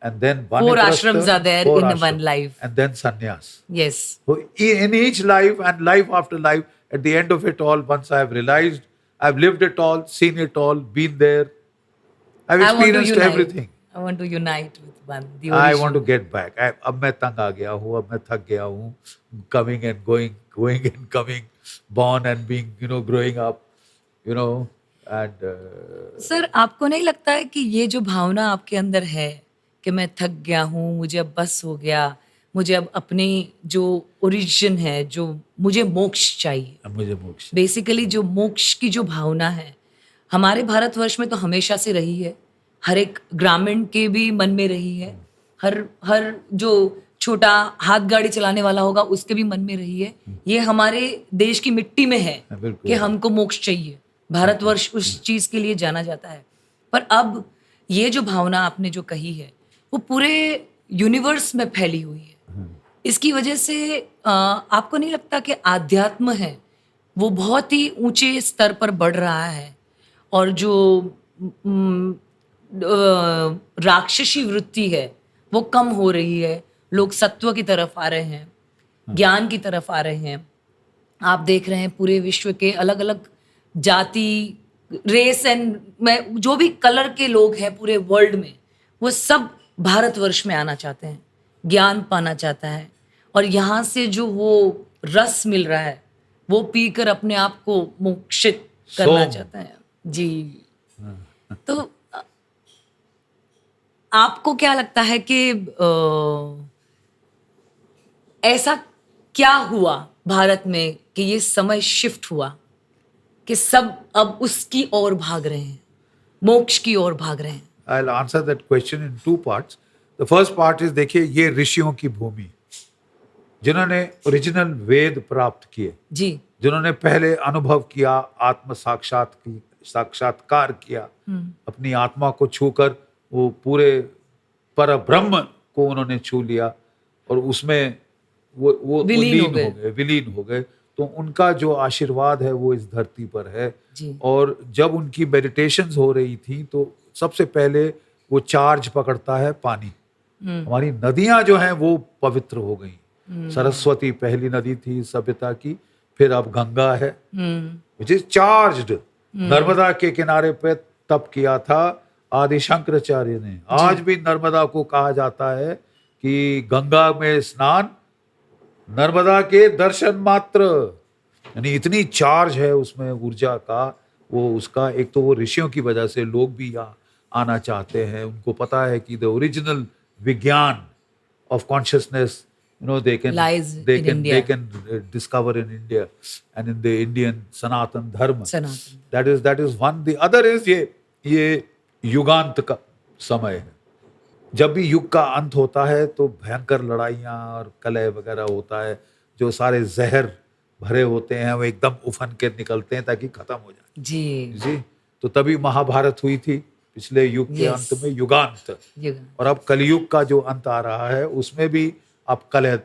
and then Four Vanaprastha, ashrams are there 4 in one ashrams, life. and then sannyas. Yes. So in each life and life after life, at the end of it all, once I have realized, I've lived it all, seen it all, been there, I've I want to experienced unite. everything. I want to unite with one, the I want to original. get back. अब मैं तंग आ गया हूँ, अब मैं थक गया हूँ, coming and going, going and coming, born and being, growing up, and sir, आपको नहीं लगता है कि ये जो भावना आपके अंदर है कि मैं थक गया हूँ, मुझे अब बस हो गया, मुझे अब अपनी जो ओरिजिन है, जो मुझे मोक्ष चाहिए, मुझे मोक्ष बेसिकली जो मोक्ष की जो भावना है हमारे भारतवर्ष में तो हमेशा से रही है, हर एक ग्रामीण के भी मन में रही है, हर जो छोटा हाथ गाड़ी चलाने वाला होगा उसके भी मन में रही है। ये हमारे देश की मिट्टी में है कि हमको मोक्ष चाहिए। भारतवर्ष उस चीज के लिए जाना जाता है। पर अब ये जो भावना आपने जो कही है वो पूरे यूनिवर्स में फैली हुई है। इसकी वजह से आपको नहीं लगता कि आध्यात्म है वो बहुत ही ऊंचे स्तर पर बढ़ रहा है और जो राक्षसी वृत्ति है वो कम हो रही है, लोग सत्व की तरफ आ रहे हैं, ज्ञान की तरफ आ रहे हैं। आप देख रहे हैं पूरे विश्व के अलग अलग जाति, रेस एंड में जो भी कलर के लोग हैं पूरे वर्ल्ड में, वो सब भारतवर्ष में आना चाहते हैं, ज्ञान पाना चाहता है और यहाँ से जो वो रस मिल रहा है वो पीकर अपने आप को मोक्षित करना चाहता है। जी, तो आपको क्या लगता है कि ऐसा क्या हुआ भारत में कि ये समय शिफ्ट हुआ कि सब अब उसकी ओर भाग रहे हैं, मोक्ष की ओर भाग रहे हैं? I'll answer that question in 2 parts. The first part is, देखिए, ये ऋषियों की भूमि, जिन्होंने ओरिजिनल वेद प्राप्त किए, जी, जिन्होंने पहले अनुभव किया, आत्म साक्षात्कार किया, अपनी आत्मा को छूकर वो पूरे पर ब्रह्म को उन्होंने छू लिया और उसमें वो विलीन हो गए। तो उनका जो आशीर्वाद है वो इस धरती पर है। और जब उनकी मेडिटेशंस हो रही थी तो सबसे पहले वो चार्ज पकड़ता है पानी। हमारी नदियां जो हैं वो पवित्र हो गई। सरस्वती पहली नदी थी सभ्यता की, फिर अब गंगा है विच इज चार्ज्ड। नर्मदा के किनारे पे तप किया था आदि शंकराचार्य ने। आज भी नर्मदा को कहा जाता है कि गंगा में स्नान, नर्मदा के दर्शन मात्र। यानी इतनी चार्ज है उसमें ऊर्जा का, वो उसका एक तो वो ऋषियों की वजह से लोग भी यहाँ आना चाहते हैं। उनको पता है कि द ओरिजिनल विज्ञान of consciousness they can discover in India and in the Indian Sanatan Dharma. That is one. The other is ये युगांत का समय है। जब भी युग का अंत होता है तो भयंकर लड़ाइयाँ और कलह वगैरह होता है, जो सारे जहर भरे होते हैं वो एकदम उफन के निकलते हैं ताकि खत्म हो जाए। जी, तो तभी महाभारत हुई थी पिछले युग के अंत में, युगांत। और अब कलयुग का जो अंत आ रहा है उसमें भी आप कलह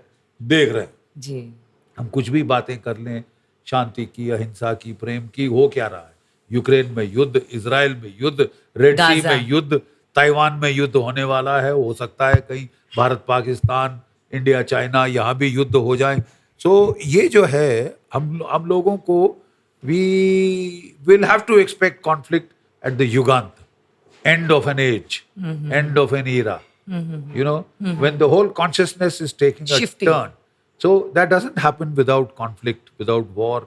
देख रहे हैं। हम कुछ भी बातें कर लें शांति की, अहिंसा की, प्रेम की, हो क्या रहा है? यूक्रेन में युद्ध, इजराइल में युद्ध, रेड सी में युद्ध, ताइवान में युद्ध होने वाला है। हो सकता है कहीं भारत पाकिस्तान, इंडिया चाइना, यहाँ भी युद्ध हो जाए। सो ये जो है हम लोगों को we will have to expect conflict at the युगांत, end of an age, end of an era. When the whole consciousness is taking a turn. So that doesn't happen without conflict, without war,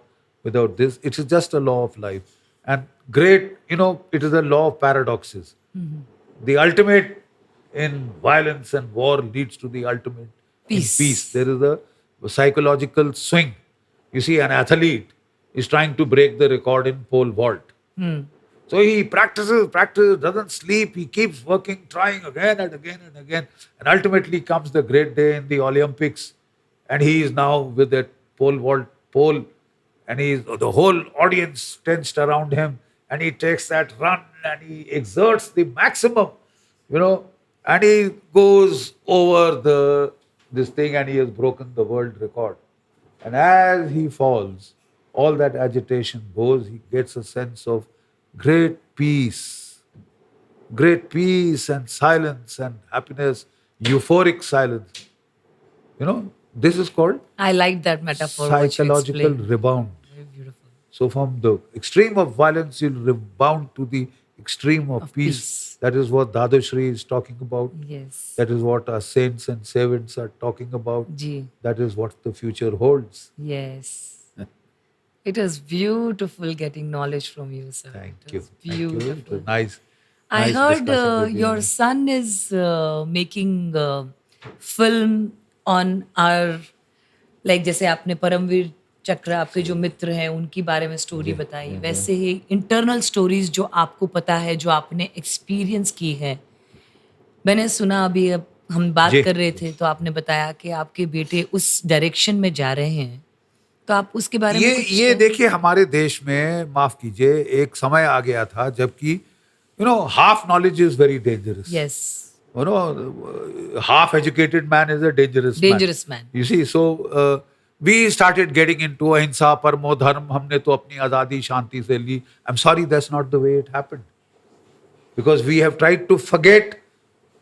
without this. It is just a law of life. And great, it is a law of paradoxes. The ultimate in violence and war leads to the ultimate in peace. There is a psychological swing. You see, an athlete is trying to break the record in pole vault. So he practices, doesn't sleep. He keeps working, trying again and again and again. And ultimately comes the great day in the Olympics. And he is now with that pole vault, and the whole audience tensed around him, and he takes that run and he exerts the maximum, you know, and he goes over this thing and he has broken the world record. And as he falls, all that agitation goes, he gets a sense of great peace, and silence and happiness, euphoric silence. You know, this is called I like that metaphor what you psychological explained. rebound. Very beautiful. So from the extreme of violence, you'll rebound to the extreme of Of peace. peace. That is what Dadashri is talking about. Yes. That is what our saints and servants are talking about. Ji. That is what the future holds. Yes. It was beautiful getting knowledge from you, sir. Thank It you. was Thank you. It beautiful. was nice. I nice heard discussion with you. your son is making film on our, like जैसे आपने परमवीर चक्र आपके जो मित्र हैं उनकी बारे में स्टोरी बताई, वैसे ही इंटरनल स्टोरीज जो आपको पता है, जो आपने एक्सपीरियंस की है. मैंने सुना अभी, अब हम बात जी. कर रहे थे तो आपने बताया कि आपके बेटे उस डायरेक्शन में जा रहे हैं, तो आप उसके बारे में कुछ ये देखिए, हमारे देश में, माफ कीजिए, एक समय आ गया था जबकि half knowledge is very dangerous. Yes. Half educated man is a dangerous man. You see, so we started getting into ahimsa, parmo dharma. हमने तो अपनी आजादी शांति से ली. I'm sorry, that's not the way it happened. Because we have tried to forget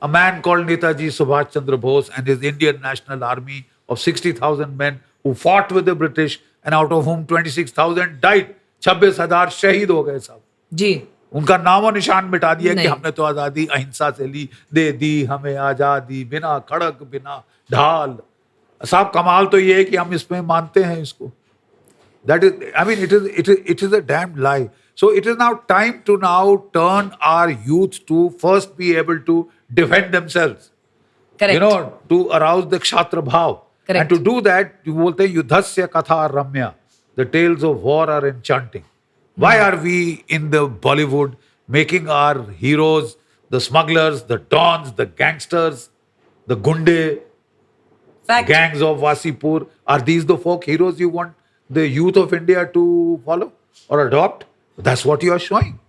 a man called Netaji Subhash Chandra Bose and his Indian National Army of 60,000 men who fought with the British, and out of whom 26,000 died. 26,000 शहीद हो गए साहब. जी. उनका नामो निशान मिटा दिया कि हमने तो आजादी अहिंसा से ली, दे दी हमें आजादी बिना खड़क बिना ढाल. साहब, कमाल तो ये है कि हम इसमें मानते हैं इसको. That is, I mean, it is a damn lie. So it is now time to now turn our youth to first be able to defend themselves. Correct. To arouse the kshatriya bhav. Correct. And to do that, you बोलते हैं युद्धस्य कथा रम्या. The tales of war are enchanting. Why are we in the Bollywood making our heroes the smugglers, the dons, the gangsters, the gunde, gangs of Wasipur? Are these the folk heroes you want the youth of India to follow or adopt? That's what you are showing.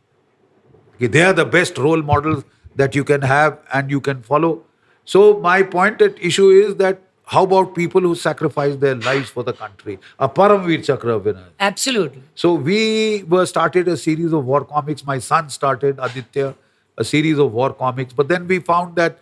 Okay, they are the best role models that you can have and you can follow. So my point at issue is that how about people who sacrifice their lives for the country? A Paramveer Chakra winner. Absolutely. So we started a series of war comics. My son started, Aditya, a series of war comics. But then we found that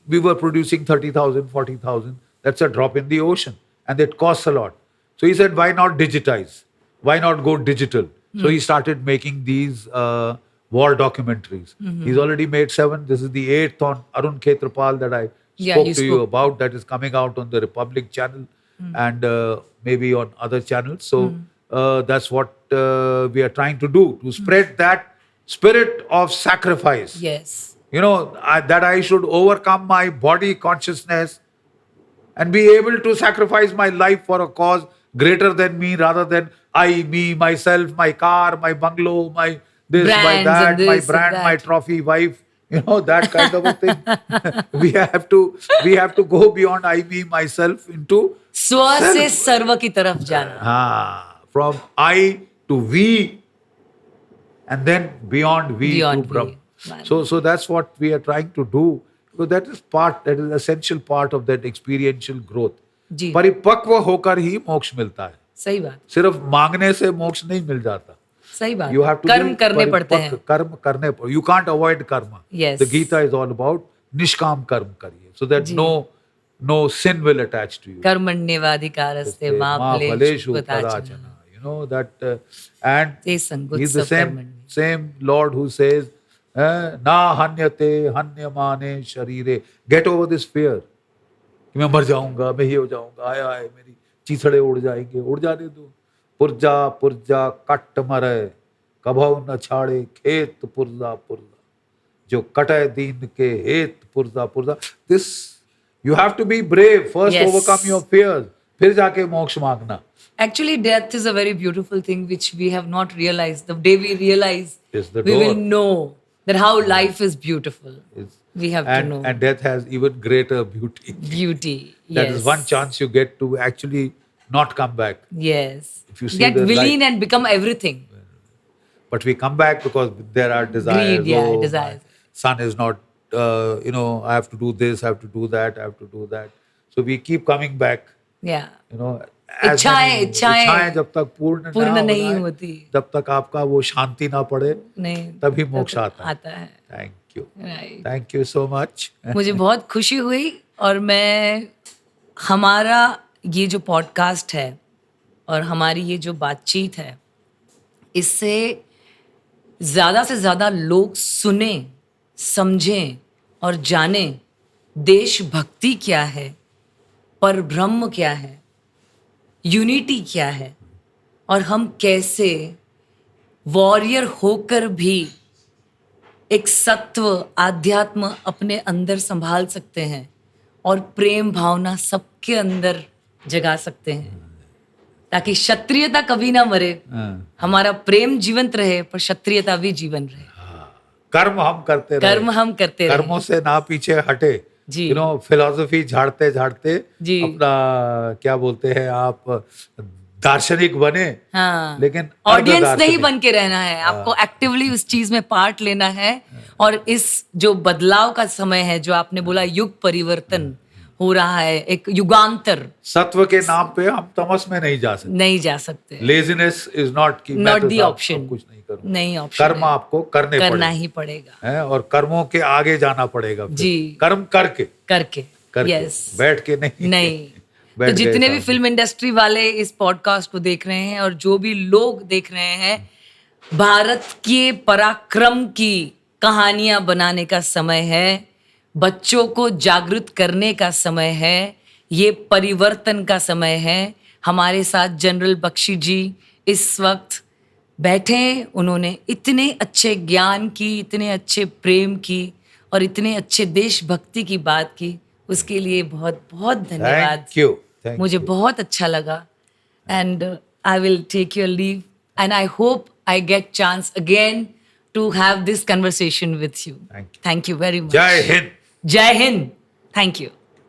we were producing 30,000, 40,000. That's a drop in the ocean. And it costs a lot. So he said, why not digitize? Why not go digital? So he started making these war documentaries. He's already made 7. This is the 8th on Arun Khetrapal that I spoke to you about, that is coming out on the Republic channel and maybe on other channels. So that's what we are trying to do, to spread that spirit of sacrifice. Yes. That I should overcome my body consciousness and be able to sacrifice my life for a cause greater than me, rather than I, me, myself, my car, my bungalow, my this, my that, my brand, my trophy wife. That kind of a thing. we have to go beyond I, me, myself into स्व से सर्व की तरफ जाना. From I to we, and then beyond we to Brahm. So that's what we are trying to do. So that is essential part of that experiential growth. परिपक्व होकर ही मोक्ष मिलता है. सही बात. सिर्फ मांगने से मोक्ष नहीं मिल जाता. सही बात. You have to कर्म करने पड़ते हैं. कर्म करने पड़ते. You can't avoid karma. Yes. The Gita is all about निष्काम कर्म करिए, so that no sin will attach to you. कर्मण्येवाधिकारस्ते मा फलेषु कदाचन. That and he's the same Lord who says ना हन्यते हन्यमाने शरीरे. Get over this fear कि मैं मर जाऊंगा, मैं ये हो जाऊंगा, आय मेरी चीथड़े उड़ जाएंगे. उड़ जाने दो. पुर्जा कट मरे कभौ न छाड़े खेत पुर्जा जो कटे दीन के हेत पुर्जा. This you have to be brave first. Yes. Overcome your fears, फिर जाके मोक्ष मांगना. Actually, death is a very beautiful thing which we have not realized. The day we realize, we will know that how life is beautiful. We have to know. And death has even greater beauty. Beauty. That yes. is one chance you get to actually not come back. Yes. If you see Get the villain light. and become everything. But we come back because there are desires. Greed, yeah, my desires. son is not, I have to do this, I have to do that, I have to do that. So we keep coming back. Yeah. As many इच्छाएं जब तक पूर्ण ना पूर्ण हो नहीं जाए, होती, जब तक आपका वो शांति ना पड़े, नहीं तभी मोक्ष आता है. Thank you. Right. Thank you so much. मुझे बहुत खुशी हुई और मैं हमारा ये जो पॉडकास्ट है और हमारी ये जो बातचीत है, इससे ज़्यादा से ज़्यादा लोग सुने, समझें और जानें देशभक्ति क्या है, परब्रह्म क्या है, यूनिटी क्या है, और हम कैसे वॉरियर होकर भी एक सत्व आध्यात्म अपने अंदर संभाल सकते हैं और प्रेम भावना सबके अंदर जगा सकते हैं, ताकि क्षत्रियता कभी ना मरे. हमारा प्रेम जीवंत रहे पर क्षत्रियता भी जीवन रहे. कर्म हम करते रहे. कर्मों से ना पीछे हटे. जी. फिलॉसफी झाड़ते झाड़ते अपना क्या बोलते हैं आप, दार्शनिक बने. हाँ. लेकिन ऑडियंस नहीं बन के रहना है, आपको एक्टिवली उस चीज में पार्ट लेना है. और इस जो बदलाव का समय है, जो आपने बोला युग परिवर्तन हो रहा है, एक युगांतर, सत्व के नाम पे हम तमस में नहीं जा सकते. Laziness is not the option. कुछ नहीं करूं. नहीं ऑप्शन. कर्म आपको करना ही पड़ेगा है, और कर्मों के आगे जाना पड़ेगा. जी. कर्म करके. यस. बैठ के नहीं. तो जितने भी फिल्म इंडस्ट्री वाले इस पॉडकास्ट को देख रहे हैं और जो भी लोग देख रहे हैं, भारत के पराक्रम की कहानियां बनाने का समय है, बच्चों को जागृत करने का समय है, ये परिवर्तन का समय है. हमारे साथ जनरल बख्शी जी इस वक्त बैठे हैं. उन्होंने इतने अच्छे ज्ञान की, इतने अच्छे प्रेम की और इतने अच्छे देशभक्ति की बात की, उसके लिए बहुत बहुत धन्यवाद. मुझे बहुत अच्छा लगा. And I will take your leave and I hope I get chance again to have this conversation with you. Thank you very much. जय हिंद. जय हिंद. Thank you.